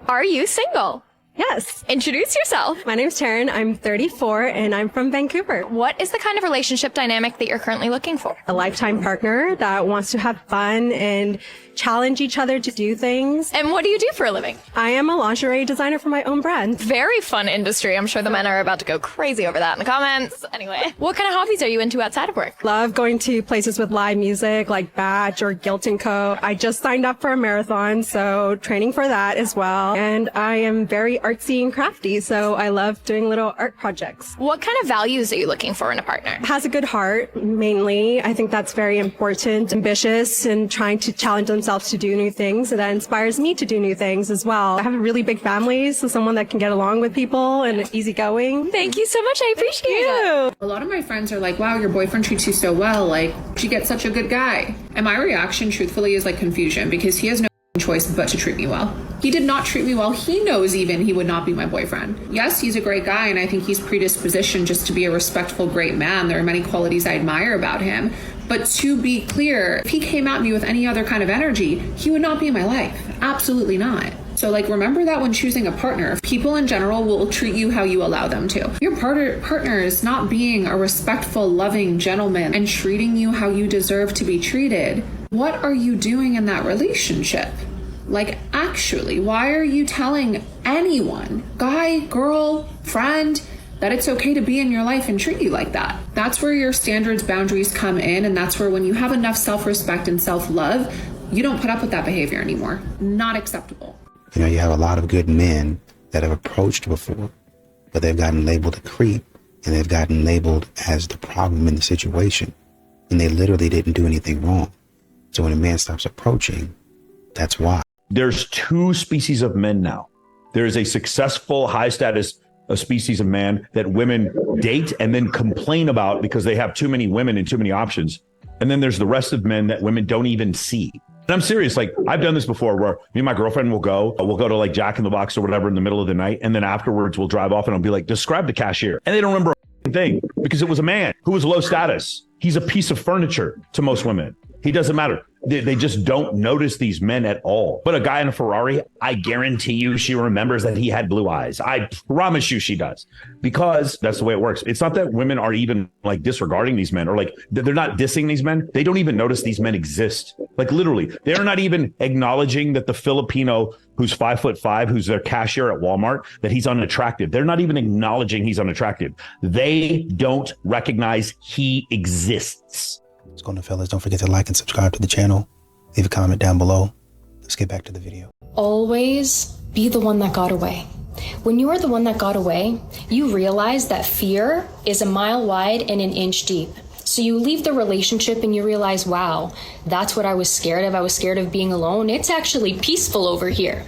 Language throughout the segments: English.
Are you single? Yes. Introduce yourself. My name's Taryn. I'm 34 and I'm from Vancouver. What is the kind of relationship dynamic that you're currently looking for? A lifetime partner that wants to have fun and challenge each other to do things. And what do you do for a living? I am a lingerie designer for my own brand. Very fun industry. I'm sure the men are about to go crazy over that in the comments. Anyway, what kind of hobbies are you into outside of work? Love going to places with live music like Batch or Guilt & Co. I just signed up for a marathon, so training for that as well. And I am very artsy and crafty, so I love doing little art projects. What kind of values are you looking for in a partner? Has a good heart, mainly. I think that's very important. Ambitious and trying to challenge themselves to do new things, and that inspires me to do new things as well. I have a really big family, so someone that can get along with people and easygoing. Thank you so much. I appreciate it. A lot of my friends are like, wow, your boyfriend treats you so well. Like, you get such a good guy. And my reaction, truthfully, is like confusion, because he has no choice but to treat me well. He did not treat me well. He knows even he would not be my boyfriend. Yes, he's a great guy, and I think he's predispositioned just to be a respectful, great man. There are many qualities I admire about him. But to be clear, if he came at me with any other kind of energy, he would not be in my life. Absolutely not. So like, remember that when choosing a partner, people in general will treat you how you allow them to. Your partner is not being a respectful, loving gentleman and treating you how you deserve to be treated. What are you doing in that relationship? Like, actually, why are you telling anyone, guy, girl, friend, that it's okay to be in your life and treat you like that? That's where your standards, boundaries come in, and that's where when you have enough self-respect and self-love, you don't put up with that behavior anymore. Not acceptable. You know, you have a lot of good men that have approached before, but they've gotten labeled a creep, and they've gotten labeled as the problem in the situation, and they literally didn't do anything wrong. So when a man stops approaching, that's why. There's two species of men now. There is a successful, high status species of man that women date and then complain about because they have too many women and too many options. And then there's the rest of men that women don't even see. And I'm serious. Like, I've done this before where me and my girlfriend will go to like Jack in the Box or whatever in the middle of the night. And then afterwards we'll drive off and I'll be like, describe the cashier. And they don't remember a thing because it was a man who was low status. He's a piece of furniture to most women. He doesn't matter. They just don't notice these men at all. But a guy in a Ferrari, I guarantee you she remembers that he had blue eyes. I promise you she does, because that's the way it works. It's not that women are even like disregarding these men or like they're not dissing these men. They don't even notice these men exist. Like, literally, they're not even acknowledging that the Filipino who's 5'5", who's their cashier at Walmart, that he's unattractive. They're not even acknowledging he's unattractive. They don't recognize he exists. What's going on, fellas? Don't forget to like and subscribe to the channel. Leave a comment down below. Let's get back to the video. Always be the one that got away. When you are the one that got away, you realize that fear is a mile wide and an inch deep. So you leave the relationship and you realize, wow, that's what I was scared of. I was scared of being alone. It's actually peaceful over here.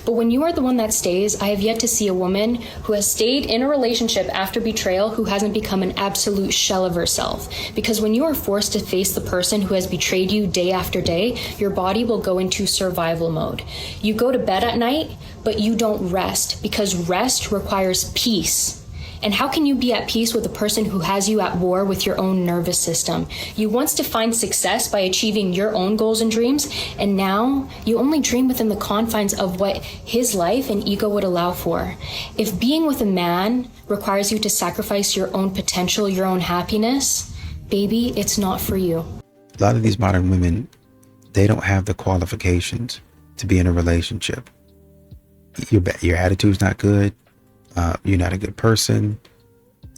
But when you are the one that stays, I have yet to see a woman who has stayed in a relationship after betrayal who hasn't become an absolute shell of herself. Because when you are forced to face the person who has betrayed you day after day, your body will go into survival mode. You go to bed at night, but you don't rest, because rest requires peace. And how can you be at peace with a person who has you at war with your own nervous system? You once defined success by achieving your own goals and dreams, and now you only dream within the confines of what his life and ego would allow for. If being with a man requires you to sacrifice your own potential, your own happiness, baby, it's not for you. A lot of these modern women, they don't have the qualifications to be in a relationship. Your attitude's not good. You're not a good person.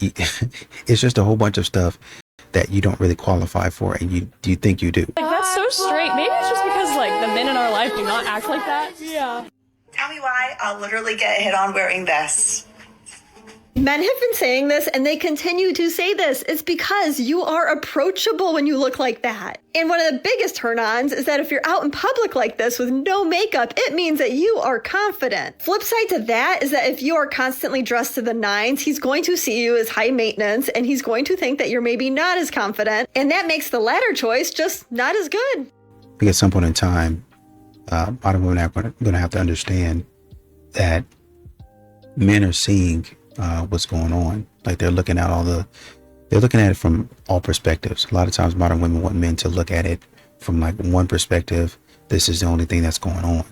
It's just a whole bunch of stuff that you don't really qualify for, and you think you do. Like, that's so straight. Maybe it's just because like the men in our life do not act like that. Yeah. Tell me why I'll literally get hit on wearing this. Men have been saying this, and they continue to say this. It's because you are approachable when you look like that. And one of the biggest turn-ons is that if you're out in public like this with no makeup, it means that you are confident. Flip side to that is that if you are constantly dressed to the nines, he's going to see you as high maintenance, and he's going to think that you're maybe not as confident. And that makes the latter choice just not as good. Because at some point in time, modern women are going to have to understand that men are seeing what's going on. Like, they're looking at it from all perspectives. A lot of times modern women want men to look at it from like one perspective. This is the only thing that's going on.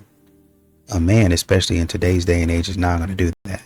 A man, especially in today's day and age, is not going to do that.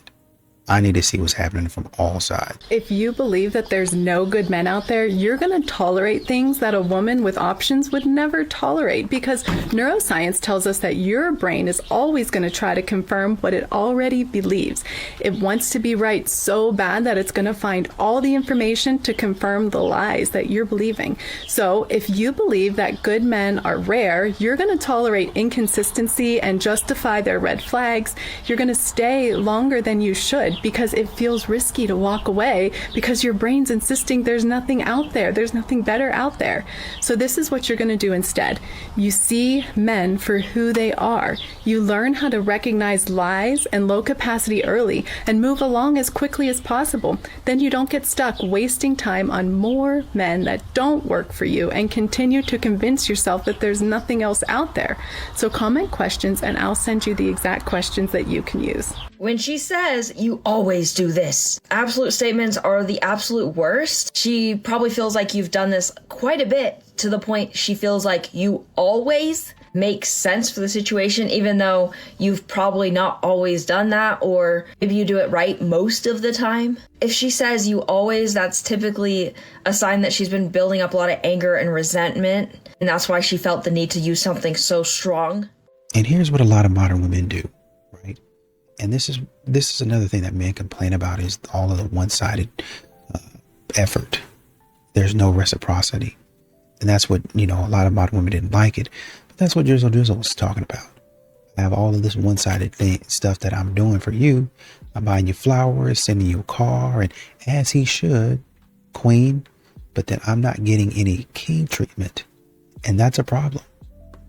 I need to see what's happening from all sides. If you believe that there's no good men out there, you're going to tolerate things that a woman with options would never tolerate, because neuroscience tells us that your brain is always going to try to confirm what it already believes. It wants to be right so bad that it's going to find all the information to confirm the lies that you're believing. So if you believe that good men are rare, you're going to tolerate inconsistency and justify their red flags. You're going to stay longer than you should, because it feels risky to walk away because your brain's insisting there's nothing out there. There's nothing better out there. So this is what you're going to do instead. You see men for who they are. You learn how to recognize lies and low capacity early and move along as quickly as possible. Then you don't get stuck wasting time on more men that don't work for you and continue to convince yourself that there's nothing else out there. So comment questions and I'll send you the exact questions that you can use. When she says, you always do this, absolute statements are the absolute worst. She probably feels like you've done this quite a bit, to the point she feels like you always make sense for the situation, even though you've probably not always done that, or maybe you do it right most of the time. If she says you always, that's typically a sign that she's been building up a lot of anger and resentment, and that's why she felt the need to use something so strong. And here's what a lot of modern women do, right? And this is another thing that men complain about, is all of the one-sided effort. There's no reciprocity. And that's what, a lot of modern women didn't like it. But that's what Drizzle was talking about. I have all of this one-sided stuff that I'm doing for you. I'm buying you flowers, sending you a car, and as he should, queen. But then I'm not getting any king treatment. And that's a problem.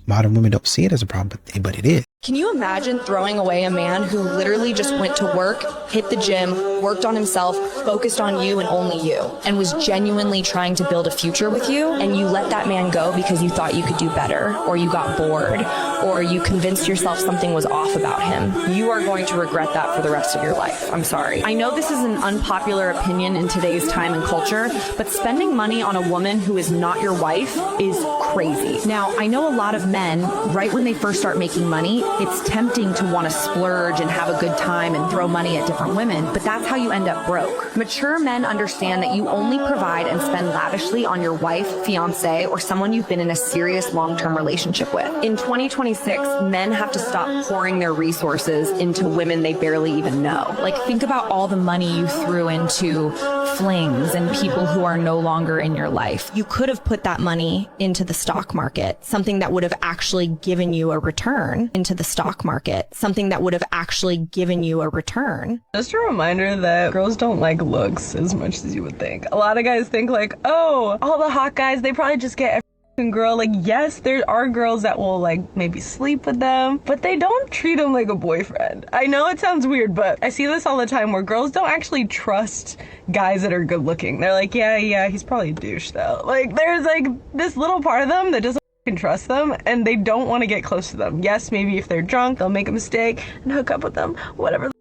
Modern women don't see it as a problem, but it is. Can you imagine throwing away a man who literally just went to work, hit the gym, worked on himself, focused on you and only you, and was genuinely trying to build a future with you, and you let that man go because you thought you could do better, or you got bored, or you convinced yourself something was off about him? You are going to regret that for the rest of your life. I'm sorry. I know this is an unpopular opinion in today's time and culture, but spending money on a woman who is not your wife is crazy. Now, I know a lot of men, right when they first start making money, it's tempting to want to splurge and have a good time and throw money at different women, but that's how you end up broke. Mature men understand that you only provide and spend lavishly on your wife, fiance, or someone you've been in a serious long-term relationship with. In 2026, men have to stop pouring their resources into women they barely even know. Like, think about all the money you threw into flings and people who are no longer in your life. You could have put that money into the stock market, something that would have actually given you a return into the stock market, something that would have actually given you a return. Just a reminder that girls don't like looks as much as you would think. A lot of guys think like, oh, all the hot guys, they probably just get a girl. Like, yes, there are girls that will like maybe sleep with them, but they don't treat them like a boyfriend. I know it sounds weird, but I see this all the time where girls don't actually trust guys that are good looking. They're like, yeah, he's probably a douche though. Like, there's like this little part of them that doesn't can trust them, and they don't want to get close to them. Yes, maybe if they're drunk, they'll make a mistake and hook up with them, whatever.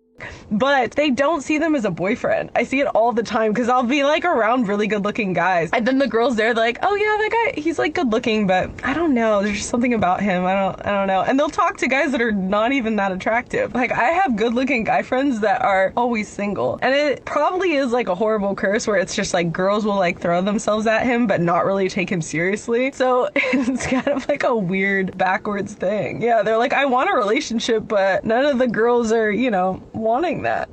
But they don't see them as a boyfriend. I see it all the time because I'll be like around really good looking guys, and then the girls there, they're like, oh yeah, that guy, he's like good looking, but I don't know, there's just something about him, I don't know. And they'll talk to guys that are not even that attractive. Like, I have good looking guy friends that are always single, and it probably is like a horrible curse where it's just like girls will like throw themselves at him but not really take him seriously. So it's kind of like a weird backwards thing. Yeah, they're like, I want a relationship, but none of the girls are, wanting that.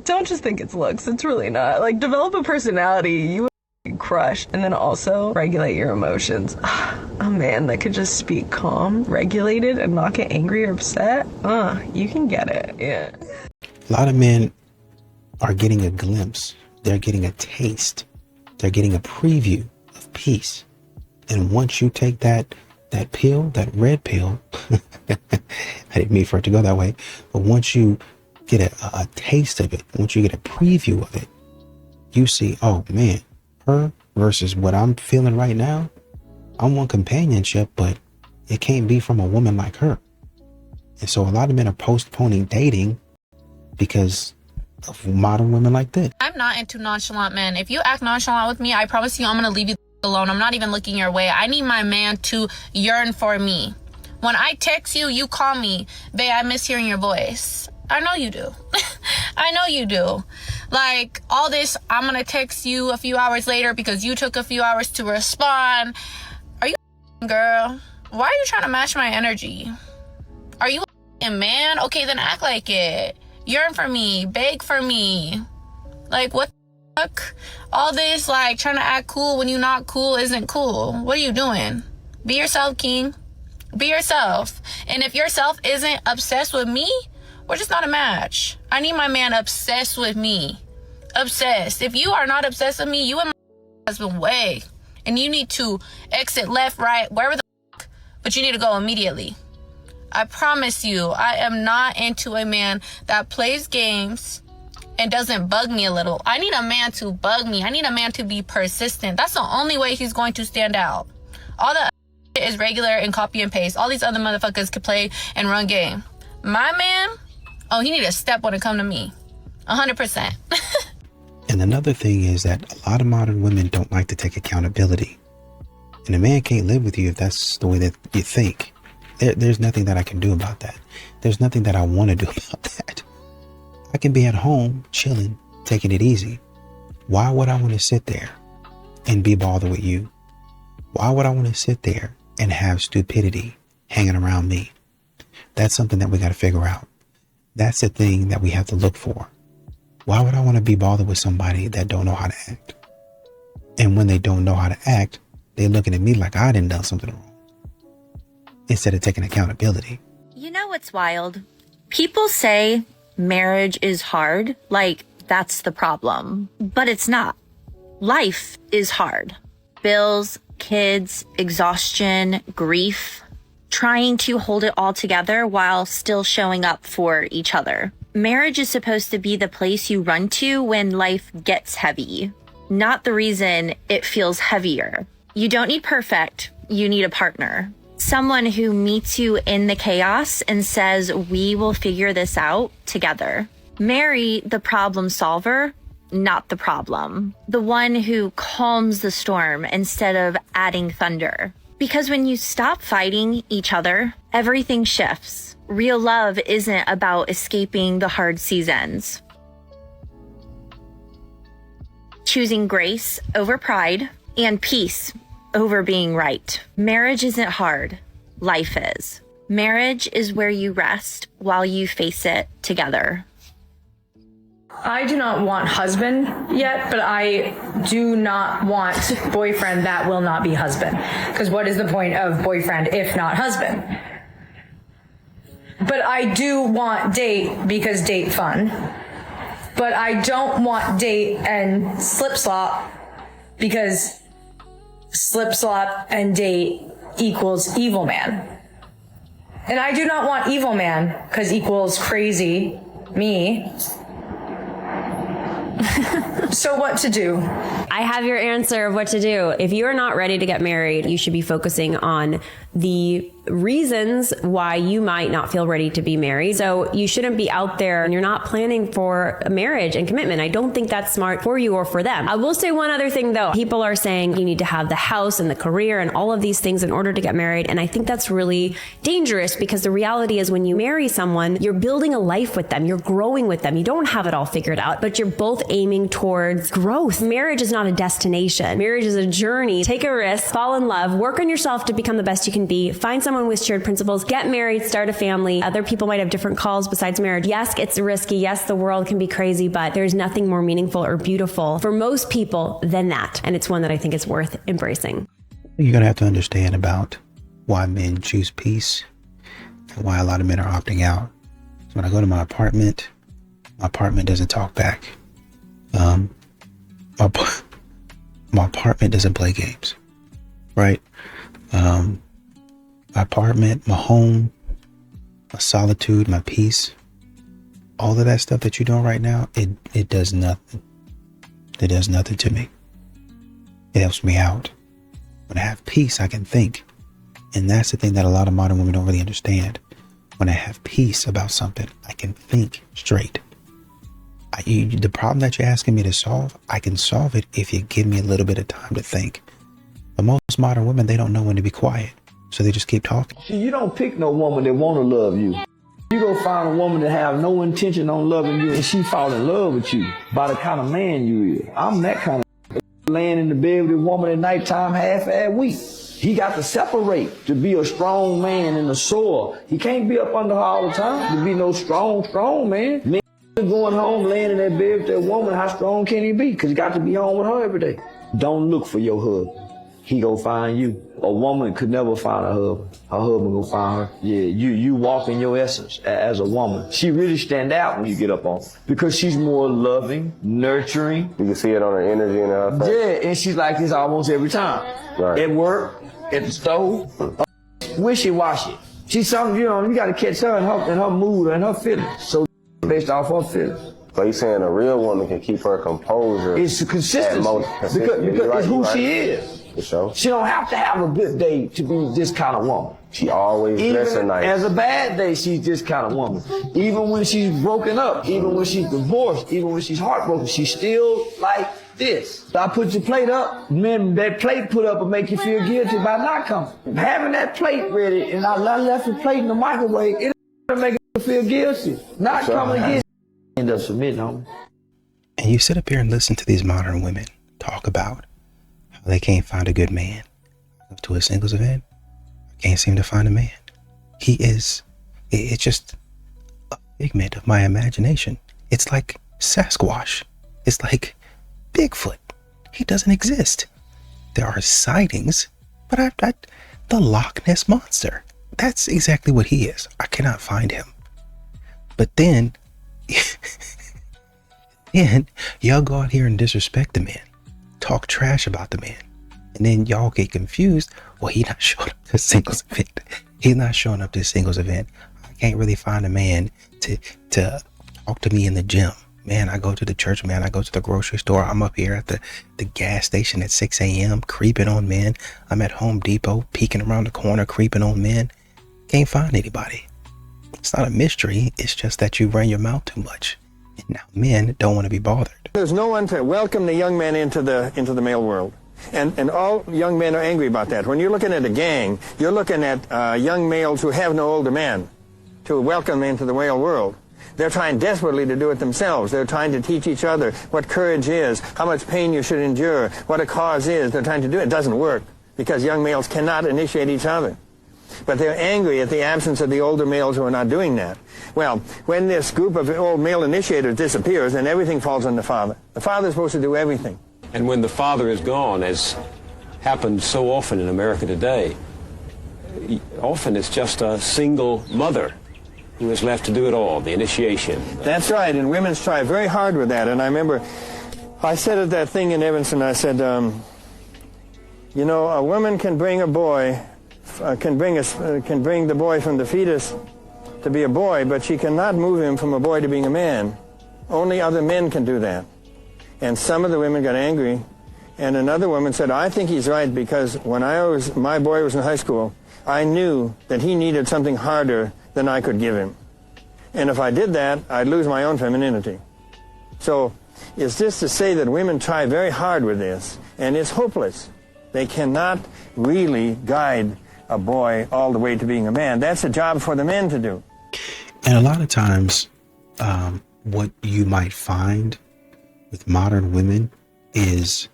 Don't just think it's looks. It's really not. Like, develop a personality. You would crush, and then also regulate your emotions. A man that could just speak calm, regulated, and not get angry or upset. You can get it. Yeah. A lot of men are getting a glimpse. They're getting a taste. They're getting a preview of peace. And once you take that pill, that red pill, I didn't mean for it to go that way, but once you get a taste of it, once you get a preview of it, you see, oh man, her versus what I'm feeling right now, I want companionship, but it can't be from a woman like her. And so a lot of men are postponing dating because of modern women like this. I'm not into nonchalant men. If you act nonchalant with me, I promise you I'm going to leave you alone. I'm not even looking your way. I need my man to yearn for me. When I text you, you call me. Babe, I miss hearing your voice. I know you do. I know you do. Like, all this, I'm gonna text you a few hours later because you took a few hours to respond. Are you girl? Why are you trying to match my energy? Are you a man? Okay, then act like it. Yearn for me. Beg for me. Like, what the fuck? All this, like, trying to act cool when you're not cool isn't cool. What are you doing? Be yourself, king. Be yourself. And if yourself isn't obsessed with me, we're just not a match. I need my man obsessed with me. Obsessed. If you are not obsessed with me, you and my husband way. And you need to exit left, right, wherever the fuck. But you need to go immediately. I promise you, I am not into a man that plays games and doesn't bug me a little. I need a man to bug me. I need a man to be persistent. That's the only way he's going to stand out. All the is regular and copy and paste. All these other motherfuckers could play and run game. My man, oh, he need a step when it come to me. 100%. And another thing is that a lot of modern women don't like to take accountability. And a man can't live with you if that's the way that you think. There's nothing that I can do about that. There's nothing that I want to do about that. I can be at home, chilling, taking it easy. Why would I want to sit there and be bothered with you? Why would I want to sit there and have stupidity hanging around me? That's something that we got to figure out. That's the thing that we have to look for. Why would I want to be bothered with somebody that don't know how to act? And when they don't know how to act, they're looking at me like I done done something wrong, instead of taking accountability. You know what's wild? People say marriage is hard, like that's the problem. But it's not. Life is hard. Bills, kids, exhaustion, grief, trying to hold it all together while still showing up for each other. Marriage is supposed to be the place you run to when life gets heavy, not the reason it feels heavier. You don't need perfect, you need a partner. Someone who meets you in the chaos and says, we will figure this out together. Marry the problem solver, not the problem. The one who calms the storm instead of adding thunder. Because when you stop fighting each other, everything shifts. Real love isn't about escaping the hard seasons. Choosing grace over pride and peace over being right. Marriage isn't hard. Life is. Marriage is where you rest while you face it together. I do not want husband yet, but I do not want boyfriend that will not be husband. Because what is the point of boyfriend if not husband? But I do want date because date fun. But I don't want date and slip slop because slip slop and date equals evil man. And I do not want evil man because equals crazy me. So what to do? I have your answer of what to do. If you are not ready to get married, you should be focusing on the reasons why you might not feel ready to be married. So you shouldn't be out there and you're not planning for a marriage and commitment. I don't think that's smart for you or for them. I will say one other thing though. People are saying you need to have the house and the career and all of these things in order to get married. And I think that's really dangerous because the reality is when you marry someone, you're building a life with them. You're growing with them. You don't have it all figured out, but you're both aiming towards growth. Marriage is not a destination. Marriage is a journey. Take a risk, fall in love, work on yourself to become the best you can be, find someone with shared principles, get married, start a family. Other people might have different calls besides marriage. Yes, it's risky. Yes, the world can be crazy, but there's nothing more meaningful or beautiful for most people than that. And it's one that I think is worth embracing. You're going to have to understand about why men choose peace and why a lot of men are opting out. So when I go to my apartment doesn't talk back. My apartment doesn't play games, right? My apartment, my home, my solitude, my peace, all of that stuff that you're doing right now, it does nothing. It does nothing to me. It helps me out. When I have peace, I can think. And that's the thing that a lot of modern women don't really understand. When I have peace about something, I can think straight. The problem that you're asking me to solve, I can solve it if you give me a little bit of time to think. But most modern women, they don't know when to be quiet. So they just keep talking. You don't pick no woman that want to love you. You go find a woman that have no intention on loving you and she fall in love with you by the kind of man you is. I'm that kind of laying in the bed with a woman at nighttime half week. He got to separate to be a strong man in the soil. He can't be up under her all the time to be no strong man. Men going home, laying in that bed with that woman, how strong can he be? Because he got to be home with her every day. Don't look for your husband. He go find you. A woman could never find her husband. Her husband go find her. Yeah, you walk in your essence as a woman. She really stand out when you get up on her because she's more loving, nurturing. You can see it on her energy and her face. Yeah, and she's like this almost every time. Right. At work, at the stove, wishy-washy. She's something, you got to catch her in her mood and her feelings. So based off her feelings. So you saying a real woman can keep her composure? It's consistency. Because it's who she is. For sure. She don't have to have a good day to be this kind of woman. She always dressing nice. As a bad day, she's this kind of woman. Even when she's broken up, even when she's divorced, even when she's heartbroken, she's still like this. So I put your plate up, man, that plate put up will make you feel guilty by not coming. Having that plate ready, and I left the plate in the microwave, it'll make you feel guilty. Not coming again, end up submitting on me. And you sit up here and listen to these modern women talk about how they can't find a good man. I go to a singles event, I can't seem to find a man. It's just a figment of my imagination. It's like Sasquatch. It's like Bigfoot. He doesn't exist. There are sightings, but the Loch Ness Monster. That's exactly what he is. I cannot find him. But then, y'all go out here and disrespect the man, talk trash about the man, and then y'all get confused. Well, he's not showing up to singles event. He's not showing up to singles event. I can't really find a man to talk to me in the gym. Man, I go to the church, man. I go to the grocery store. I'm up here at the gas station at 6 a.m. creeping on men. I'm at Home Depot peeking around the corner, creeping on men. Can't find anybody. It's not a mystery. It's just that you run your mouth too much. And now men don't want to be bothered. There's no one to welcome the young man into the male world. And all young men are angry about that. When you're looking at a gang, you're looking at young males who have no older man to welcome them into the male world. They're trying desperately to do it themselves. They're trying to teach each other what courage is, how much pain you should endure, what a cause is. They're trying to do it. It doesn't work because young males cannot initiate each other. But they're angry at the absence of the older males who are not doing that. Well, when this group of old male initiators disappears, then everything falls on the father. The father's supposed to do everything. And when the father is gone, as happens so often in America today, often it's just a single mother who is left to do it all, the initiation. That's right, and women try very hard with that. And I remember I said at that thing in Evanston, I said, you know, a woman can bring a boy, can bring the boy from the fetus to be a boy, but she cannot move him from a boy to being a man. Only other men can do that. And some of the women got angry, and another woman said, I think he's right, because when my boy was in high school, I knew that he needed something harder than I could give him. And if I did that, I'd lose my own femininity. So it's just to say that women try very hard with this, and it's hopeless. They cannot really guide a boy all the way to being a man. That's a job for the men to do. And a lot of times, what you might find with modern women is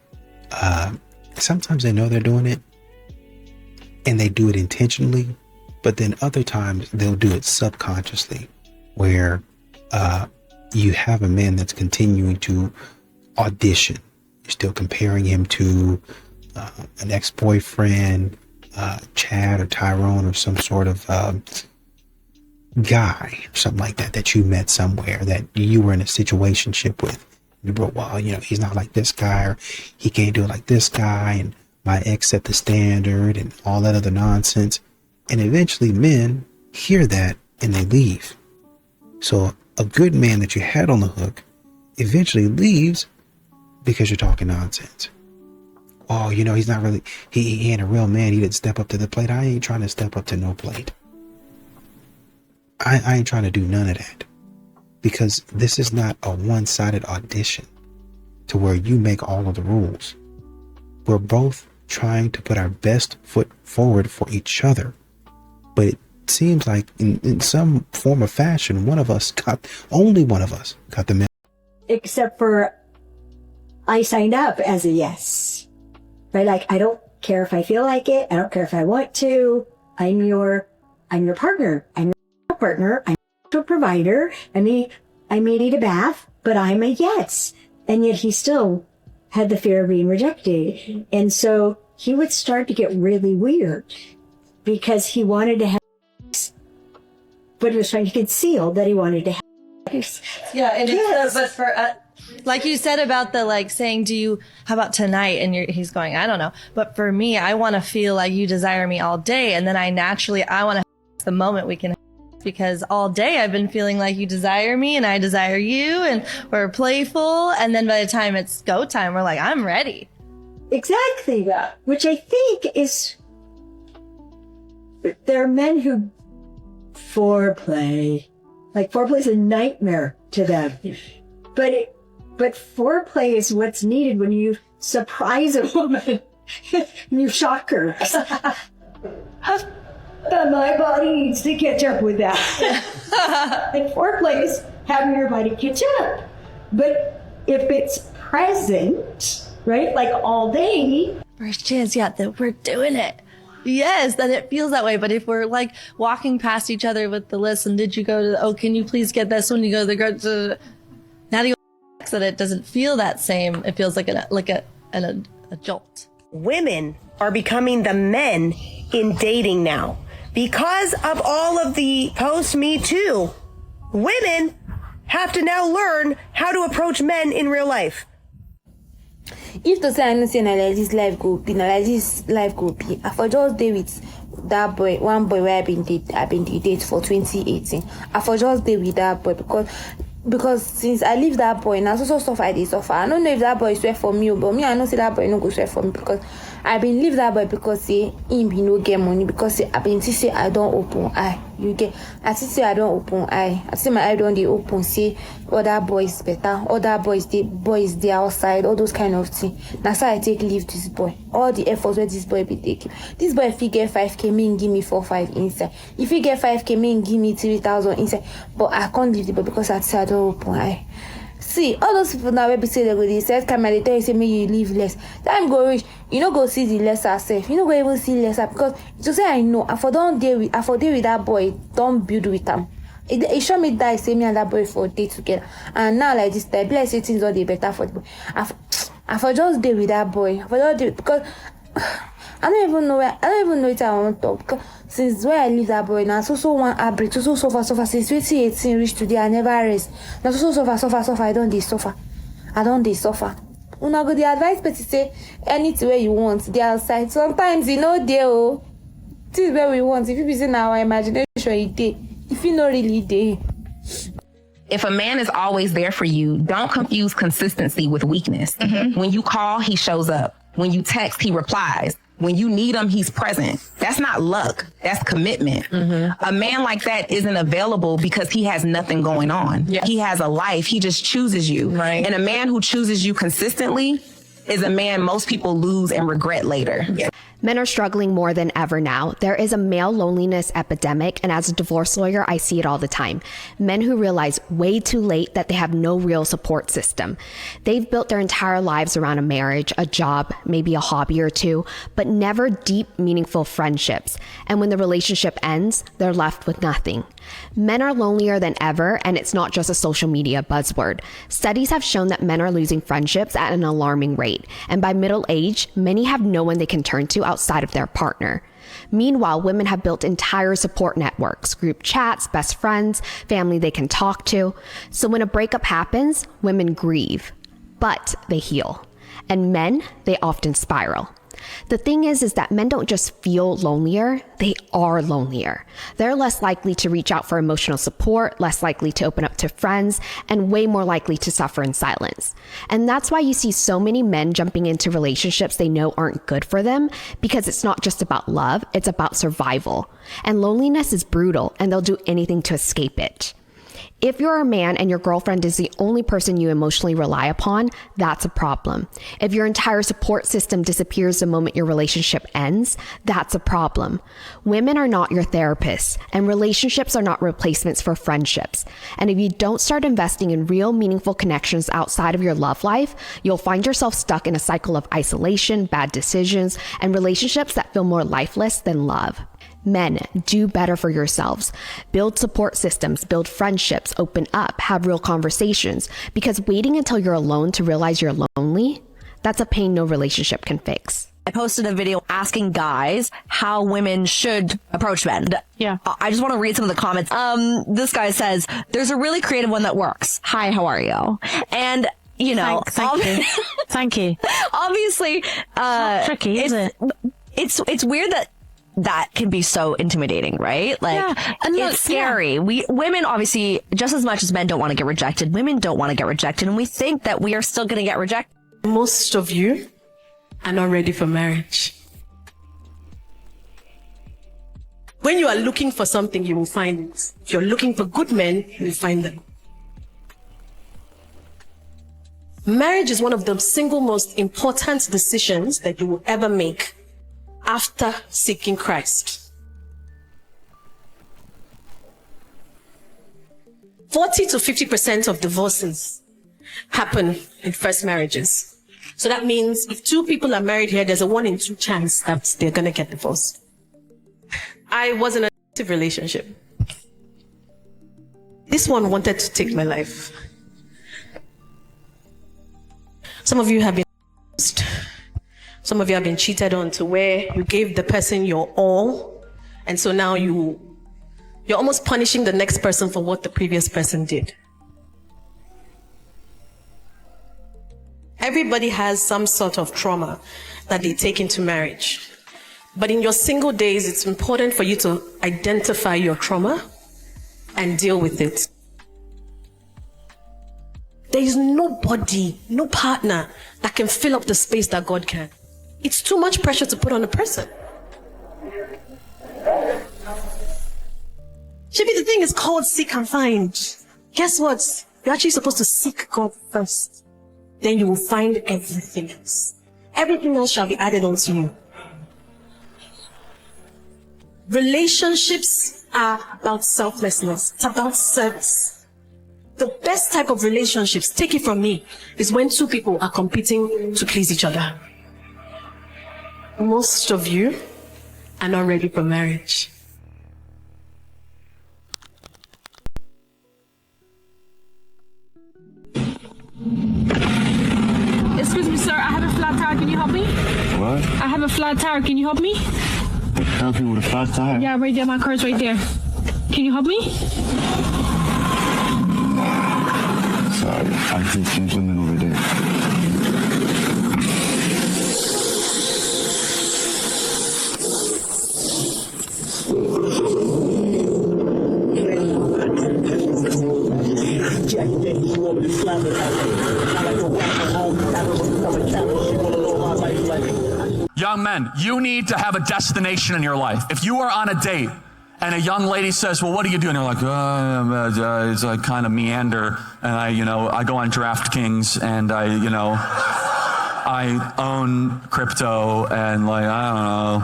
sometimes they know they're doing it and they do it intentionally, but then other times they'll do it subconsciously, where you have a man that's continuing to audition. You're still comparing him to an ex-boyfriend, Chad or Tyrone, or some sort of guy or something like that you met somewhere, that you were in a situationship with. You wrote, well, you know, he's not like this guy, or he can't do it like this guy, and my ex set the standard, and all that other nonsense. And eventually men hear that and they leave. So a good man that you had on the hook eventually leaves because you're talking nonsense. Oh, you know, he's not really, he ain't a real man. He didn't step up to the plate. I ain't trying to step up to no plate. I ain't trying to do none of that. Because this is not a one-sided audition to where you make all of the rules. We're both trying to put our best foot forward for each other. But it seems like in some form or fashion, only one of us got the message. Except for I signed up as a yes, right? Like, I don't care if I feel like it. I don't care if I want to. I'm your partner. I'm your partner. I'm your provider. I may need a bath, but I'm a yes. And yet he still had the fear of being rejected. And so he would start to get really weird because he wanted to have sex, but he was trying to conceal that he wanted to have sex. Yeah, and but for like you said about the like saying, how about tonight? And he's going, I don't know. But for me, I want to feel like you desire me all day. And then I want to the moment we can have, because all day I've been feeling like you desire me and I desire you and we're playful. And then by the time it's go time, we're like, I'm ready. Exactly that. Which I think is, there are men who foreplay is a nightmare to them. But foreplay is what's needed when you surprise a woman. You shock her. My body needs to catch up with that. And foreplay is having your body catch up. But if it's present, right, like all day. First chance, that we're doing it. Yes, that it feels that way. But if we're like walking past each other with the list, and did you go to, can you please get this when you go to the now do you that it doesn't feel that same. It feels like a jolt. Women are becoming the men in dating now. Because of all of the post-Me Too, women have to now learn how to approach men in real life. If to say I know say na like this life go be, I for just date with that boy, one boy where I've been date for 2018. I for just date with that boy because since I leave that boy now so stuff I did suffer. I don't know if that boy swear for me, but me I know say that boy no go swear for me because I been leave that boy because say him be no get money, because say I been say I don't open eye. You get I say I don't open eye. I say my eye don't dey open, say other boys better, other boys they outside, all those kind of things. That's how I take leave this boy. All the efforts where this boy be taking. This boy if he get 5k, me give me 4-5 inside. If he get 5k, me give me 3,000 inside. But I can't leave the boy because I say I don't open eye. See, all those people now be say they go they set camera, they tell you say me you leave less. Time go reach, you no go see the lesser self. You no go even see lesser because to say I know, I for deal with that boy, don't build with him. It show me that say me and that boy for a day together. And now like this time, like say things all the better for the boy. I for just deal with that boy. I for just deal because I don't even know what I want to talk. Because since where I leave that boy now, so one outbreak, so suffer since 2018 reach today, I never rest. Now so suffer. I don't dey suffer. Una go the advice, but say anything where you want, the outside. Sometimes you know there. This is where we want. If you be saying our imagination, it dey. If you know really dey. If a man is always there for you, don't confuse consistency with weakness. Mm-hmm. When you call, he shows up. When you text, he replies. When you need him, he's present. That's not luck. That's commitment. Mm-hmm. A man like that isn't available because he has nothing going on. Yes. He has a life. He just chooses you. Right. And a man who chooses you consistently is a man most people lose and regret later. Yes. Men are struggling more than ever now. There is a male loneliness epidemic, and as a divorce lawyer, I see it all the time. Men who realize way too late that they have no real support system. They've built their entire lives around a marriage, a job, maybe a hobby or two, but never deep, meaningful friendships. And when the relationship ends, they're left with nothing. Men are lonelier than ever, and it's not just a social media buzzword. Studies have shown that men are losing friendships at an alarming rate, and by middle age, many have no one they can turn to outside of their partner. Meanwhile, women have built entire support networks, group chats, best friends, family they can talk to. So when a breakup happens, women grieve, but they heal. And men, they often spiral. The thing is that men don't just feel lonelier, they are lonelier. They're less likely to reach out for emotional support, less likely to open up to friends, and way more likely to suffer in silence. And that's why you see so many men jumping into relationships they know aren't good for them, because it's not just about love, it's about survival. And loneliness is brutal, and they'll do anything to escape it. If you're a man and your girlfriend is the only person you emotionally rely upon, that's a problem. If your entire support system disappears the moment your relationship ends, that's a problem. Women are not your therapists, and relationships are not replacements for friendships. And if you don't start investing in real, meaningful connections outside of your love life, you'll find yourself stuck in a cycle of isolation, bad decisions, and relationships that feel more lifeless than love. Men, do better for yourselves. Build support systems, build friendships, open up, have real conversations. Because waiting until you're alone to realize you're lonely, that's a pain no relationship can fix. I posted a video asking guys how women should approach men. Yeah. I just want to read some of the comments. This guy says, there's a really creative one that works. Hi, how are you? And you know, thank you. Thank you. Obviously, it's not tricky, is it? It's weird that can be so intimidating, right? Like, yeah. And it's scary. Yeah. Women, obviously, just as much as men don't want to get rejected, women don't want to get rejected, and we think that we are still going to get rejected. Most of you are not ready for marriage. When you are looking for something, you will find it. If you're looking for good men, you will find them. Marriage is one of the single most important decisions that you will ever make after seeking Christ. 40 to 50% of divorces happen in first marriages. So that means if two people are married here, there's a 1 in 2 chance that they're going to get divorced. I was in a abusive relationship. This one wanted to take my life. Some of you have been abused. Some of you have been cheated on to where you gave the person your all, and so now you're almost punishing the next person for what the previous person did. Everybody has some sort of trauma that they take into marriage. But in your single days, it's important for you to identify your trauma and deal with it. There is nobody, no partner that can fill up the space that God can. It's too much pressure to put on a person. Maybe the thing is called seek and find. Guess what? You're actually supposed to seek God first. Then you will find everything else. Everything else shall be added onto you. Relationships are about selflessness. It's about service. The best type of relationships, take it from me, is when two people are competing to please each other. Most of you are not ready for marriage. Excuse me, sir, I have a flat tire. Can you help me? What? I have a flat tire. Can you help me? Help you with a flat tire? Yeah, right there. My car's right there. Can you help me? Sorry, I think there's women over there. Young men, you need to have a destination in your life. If you are on a date and a young lady says, well, what do you do? And you're like, it's like kind of meander. And I go on DraftKings and I own crypto and I don't know.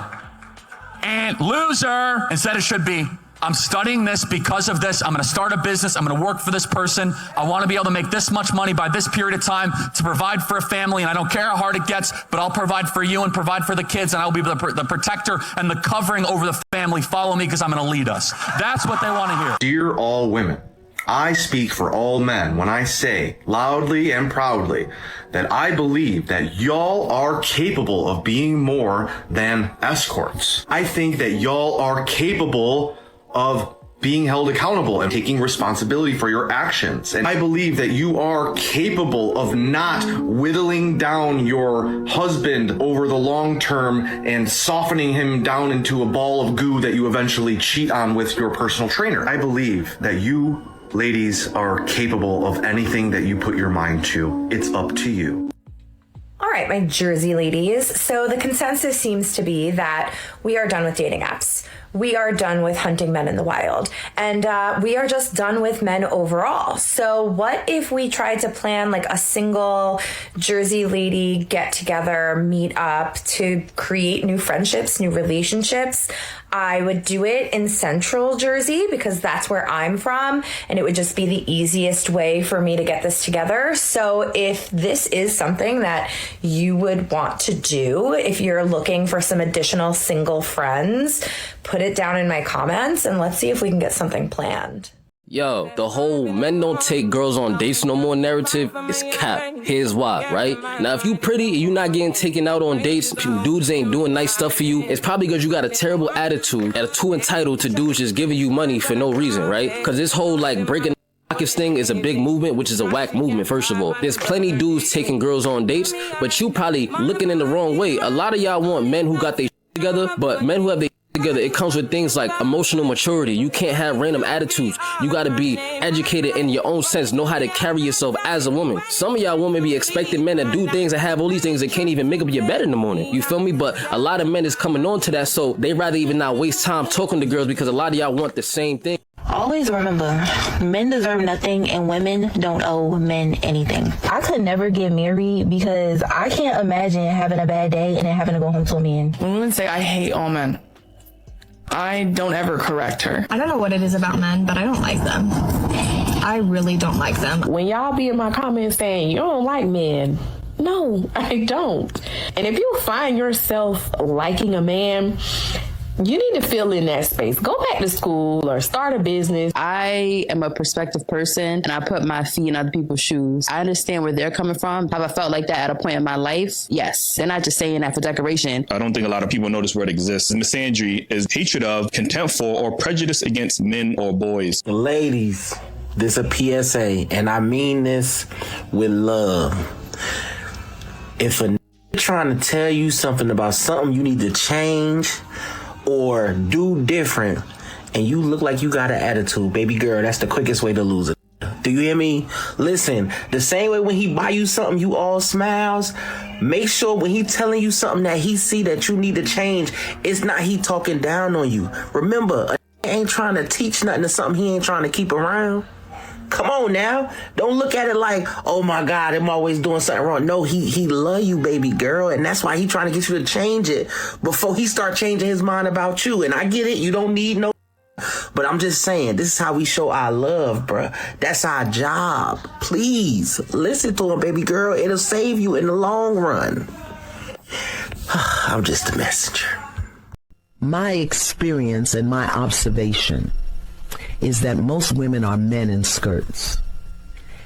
And loser, instead it should be, I'm studying this because of this. I'm going to start a business. I'm going to work for this person. I want to be able to make this much money by this period of time to provide for a family. And I don't care how hard it gets, but I'll provide for you and provide for the kids. And I'll be the protector and the covering over the family. Follow me because I'm going to lead us. That's what they want to hear. Dear all women, I speak for all men when I say loudly and proudly that I believe that y'all are capable of being more than escorts. I think that y'all are capable of being held accountable and taking responsibility for your actions. And I believe that you are capable of not whittling down your husband over the long term and softening him down into a ball of goo that you eventually cheat on with your personal trainer. I believe that you ladies are capable of anything that you put your mind to. It's up to you. All right, my Jersey ladies. So the consensus seems to be that we are done with dating apps. we are done with hunting men in the wild, and we are just done with men overall. So what if we tried to plan like a single Jersey lady get together, meet up to create new friendships, new relationships? I would do it in Central Jersey because that's where I'm from, and it would just be the easiest way for me to get this together. So if this is something that you would want to do, if you're looking for some additional single friends, put it down in my comments and let's see if we can get something planned. Yo, the whole men don't take girls on dates no more narrative is cap. Here's why, right? Now, if you pretty and you not getting taken out on dates, dudes ain't doing nice stuff for you, it's probably because you got a terrible attitude and are too entitled to dudes just giving you money for no reason, right? Because this whole like breaking pockets thing is a big movement, which is a whack movement, first of all. There's plenty dudes taking girls on dates, but you probably looking in the wrong way. A lot of y'all want men who got their together, but men who have their together, it comes with things like emotional maturity. You can't have random attitudes. You got to be educated in your own sense, know how to carry yourself as a woman. Some of y'all women be expecting men to do things and have all these things that can't even make up your bed in the morning. You feel me? But a lot of men is coming on to that, so they rather even not waste time talking to girls because a lot of y'all want the same thing. Always remember, men deserve nothing and women don't owe men anything. I could never get married because I can't imagine having a bad day and then having to go home to a man. When women say, I hate all men, I don't ever correct her. I don't know what it is about men, but I don't like them. I really don't like them. When y'all be in my comments saying you don't like men, no, I don't. And if you find yourself liking a man, you need to fill in that space. Go back to school or start a business. I am a perspective person and I put my feet in other people's shoes. I understand where they're coming from. Have I felt like that at a point in my life? Yes. They're not just saying that for decoration. I don't think a lot of people know this word exists. Misandry is hatred of, contempt for, or prejudice against men or boys. Ladies, this is a PSA, and I mean this with love. If a trying to tell you something about something you need to change or do different, and you look like you got an attitude, baby girl, that's the quickest way to lose it. Do you hear me? Listen, the same way when he buy you something, you all smiles. Make sure when he telling you something that he see that you need to change, it's not he talking down on you. Remember, a ain't trying to teach nothing to something he ain't trying to keep around. Come on now. Don't look at it like, oh my God, I'm always doing something wrong. No, he love you, baby girl. And that's why he trying to get you to change it before he start changing his mind about you. And I get it. You don't need no. But I'm just saying, this is how we show our love, bruh. That's our job. Please listen to him, baby girl. It'll save you in the long run. I'm just a messenger. My experience and my observation is that most women are men in skirts,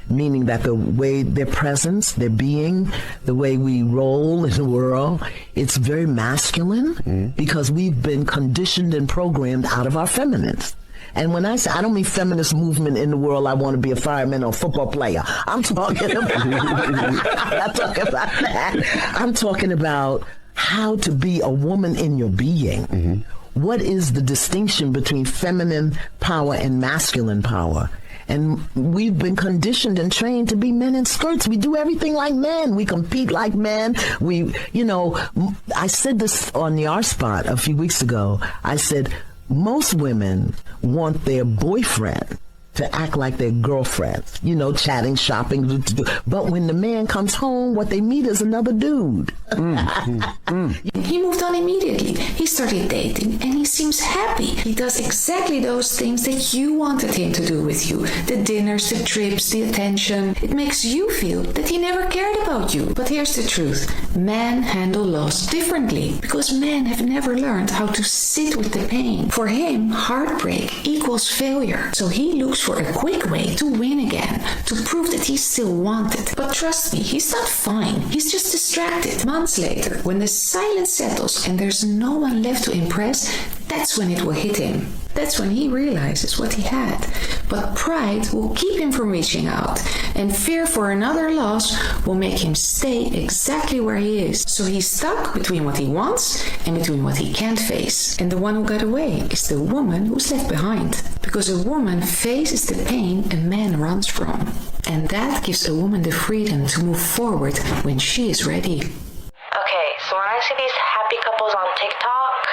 meaning that the way their presence, their being, the way we roll in the world, it's very masculine because we've been conditioned and programmed out of our feminines. And when I say, I don't mean feminist movement in the world, I want to be a fireman or football player. I'm talking about, I'm not talking about that. I'm talking about how to be a woman in your being. What is the distinction between feminine power and masculine power? And we've been conditioned and trained to be men in skirts. We do everything like men. We compete like men. I said this on the R Spot a few weeks ago. I said, most women want their boyfriend to act like their girlfriends, chatting, shopping. But when the man comes home, what they meet is another dude. He moved on immediately. He started dating and he seems happy. He does exactly those things that you wanted him to do with you. The dinners, the trips, the attention. It makes you feel that he never cared about you. But here's the truth. Men handle loss differently because men have never learned how to sit with the pain. For him, heartbreak equals failure. So he looks for a quick way to win again, to prove that he's still wanted. But trust me, he's not fine. He's just distracted. Months later, when the silence settles and there's no one left to impress, that's when it will hit him. That's when he realizes what he had. But pride will keep him from reaching out, and fear for another loss will make him stay exactly where he is. So he's stuck between what he wants and between what he can't face. And the one who got away is the woman who's left behind. Because a woman faces the pain a man runs from. And that gives a woman the freedom to move forward when she is ready. Okay, so when I see these happy couples on TikTok,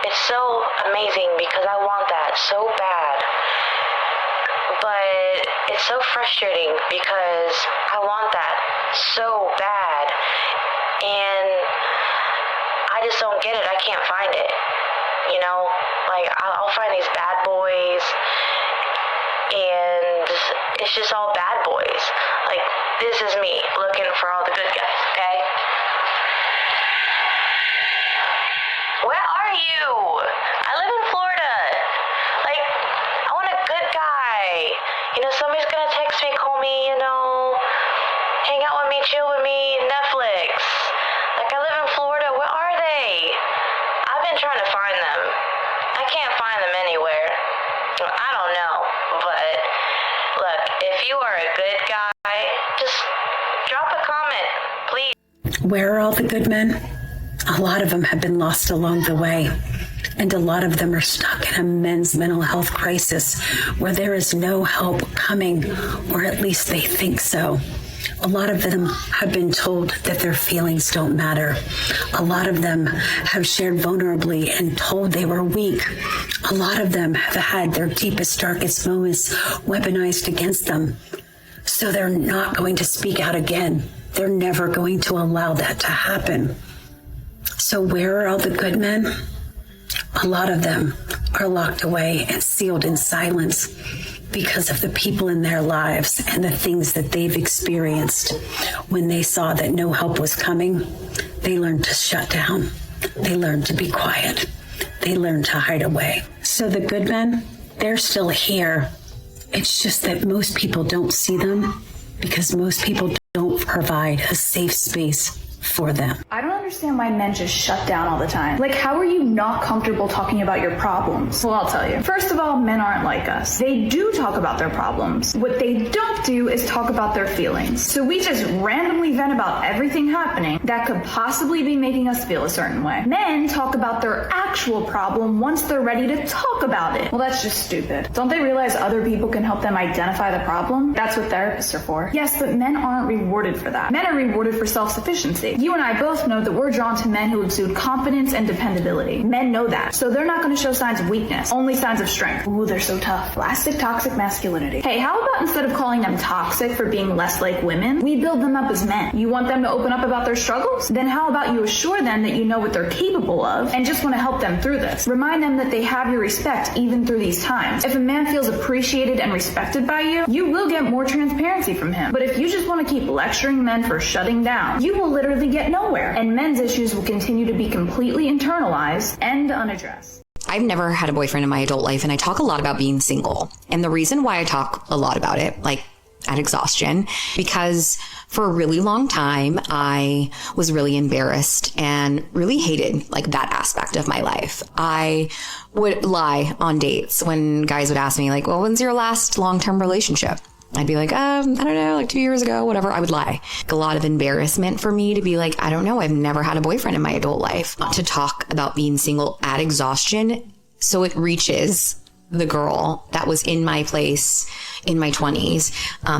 it's so amazing because I want that so bad. But it's so frustrating because I want that so bad. And I just don't get it. I can't find it. You know, like I'll find these bad boys and it's just all bad boys. Like, this is me looking for all the good guys, okay? Where are you? I live in Florida. Like, I want a good guy. You know, somebody's gonna text me, call me, you know, hang out with me, chill with me, Netflix. Like, I live in Florida. Where are they? I've been trying to find them. I can't find them anywhere. I don't know, but look, if you are a good guy, just drop a comment, please. Where are all the good men? A lot of them have been lost along the way. And a lot of them are stuck in a men's mental health crisis where there is no help coming, or at least they think so. A lot of them have been told that their feelings don't matter. A lot of them have shared vulnerably and told they were weak. A lot of them have had their deepest, darkest moments weaponized against them. So they're not going to speak out again. They're never going to allow that to happen. So where are all the good men? A lot of them are locked away and sealed in silence because of the people in their lives and the things that they've experienced. When they saw that no help was coming, they learned to shut down. They learned to be quiet. They learned to hide away. So the good men, they're still here. It's just that most people don't see them because most people don't provide a safe space for them. I don't understand why men just shut down all the time. Like, how are you not comfortable talking about your problems? Well, I'll tell you. First of all, men aren't like us. They do talk about their problems. What they don't do is talk about their feelings. So we just randomly vent about everything happening that could possibly be making us feel a certain way. Men talk about their actual problem once they're ready to talk about it. Well, that's just stupid. Don't they realize other people can help them identify the problem? That's what therapists are for. Yes, but men aren't rewarded for that. Men are rewarded for self-sufficiency. You and I both know that we're drawn to men who exude confidence and dependability. Men know that. So they're not going to show signs of weakness, only signs of strength. Ooh, they're so tough. Classic toxic masculinity. Hey, how about instead of calling them toxic for being less like women, we build them up as men? You want them to open up about their struggles? Then how about you assure them that you know what they're capable of and just want to help them through this? Remind them that they have your respect even through these times. If a man feels appreciated and respected by you, you will get more transparency from him. But if you just want to keep lecturing men for shutting down, you will literally get nowhere, and men's issues will continue to be completely internalized and unaddressed. I've never had a boyfriend in my adult life, and I talk a lot about being single. And the reason why I talk a lot about it, like at exhaustion, because for a really long time, I was really embarrassed and really hated like that aspect of my life. I would lie on dates when guys would ask me like, well, when's your last long-term relationship? I'd be like, I don't know, like 2 years ago, whatever. I would lie. A lot of embarrassment for me to be like, I don't know. I've never had a boyfriend in my adult life. To talk about being single at exhaustion. So it reaches the girl that was in my place in my 20s,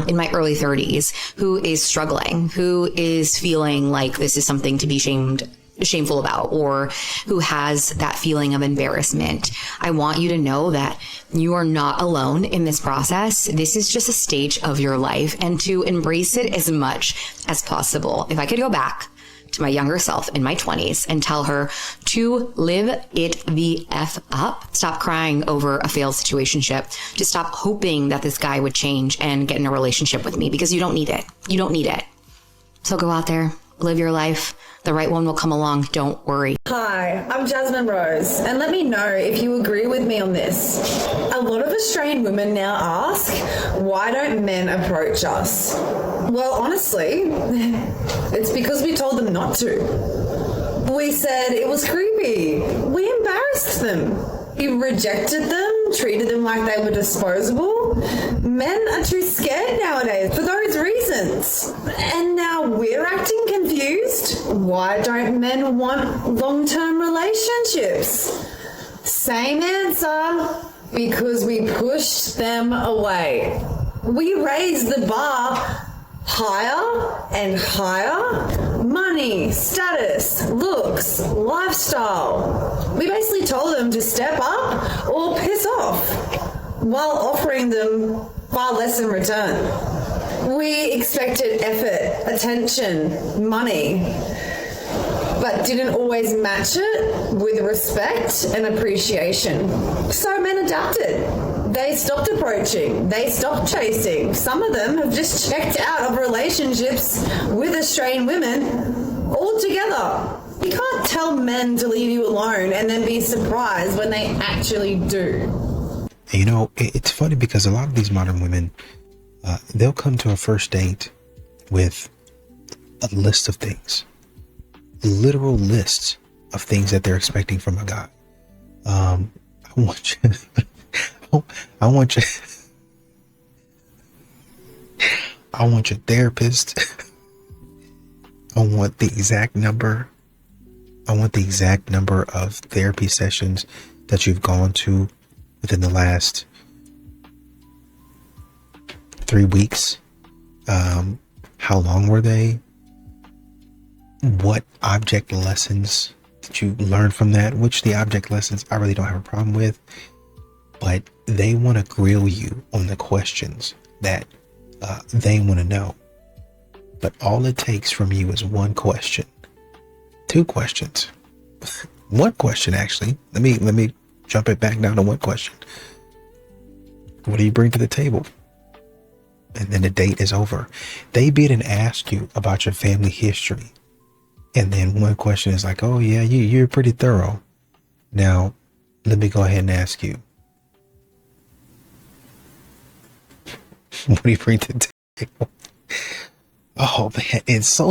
in my early 30s, who is struggling, who is feeling like this is something to be shameful about, or who has that feeling of embarrassment. I want you to know that you are not alone in this process. This is just a stage of your life, and to embrace it as much as possible. If I could go back to my younger self in my 20s and tell her to live it the F up, stop crying over a failed situationship, to stop hoping that this guy would change and get in a relationship with me, because you don't need it. You don't need it. So go out there, live your life. The right one will come along. Don't worry. Hi, I'm Jasmine Rose, and let me know if you agree with me on this. A lot of Australian women now ask, why don't men approach us? Well, honestly, it's because we told them not to. We said it was creepy. We embarrassed them. We rejected them, treated them like they were disposable. Men are too scared nowadays for those reasons. And now we're acting confused. Why don't men want long-term relationships? Same answer. Because we pushed them away. We raised the bar higher and higher. money, status, looks, lifestyle. We basically told them to step up or piss off, while offering them far less in return. We expected effort, attention, money, but didn't always match it with respect and appreciation. So men adapted. They stopped approaching. They stopped chasing. Some of them have just checked out of relationships with Australian women altogether. You can't tell men to leave you alone and then be surprised when they actually do. You know, it's funny because a lot of these modern women, they'll come to a first date with a list of things. Literal lists of things that they're expecting from a guy. I want you I want your therapist. I want the exact number. I want the exact number of therapy sessions that you've gone to within the last 3 weeks. How long were they? What object lessons did you learn from that? Which the object lessons I really don't have a problem with, but they want to grill you on the questions that they want to know. But all it takes from you is one question, 2 questions, one question actually. Let me jump it back down to one question. What do you bring to the table? And then the date is over. They beat and ask you about your family history. And then one question is like, oh yeah, you're pretty thorough. Now, let me go ahead and ask you. What do you bring to the table? Oh man, it's so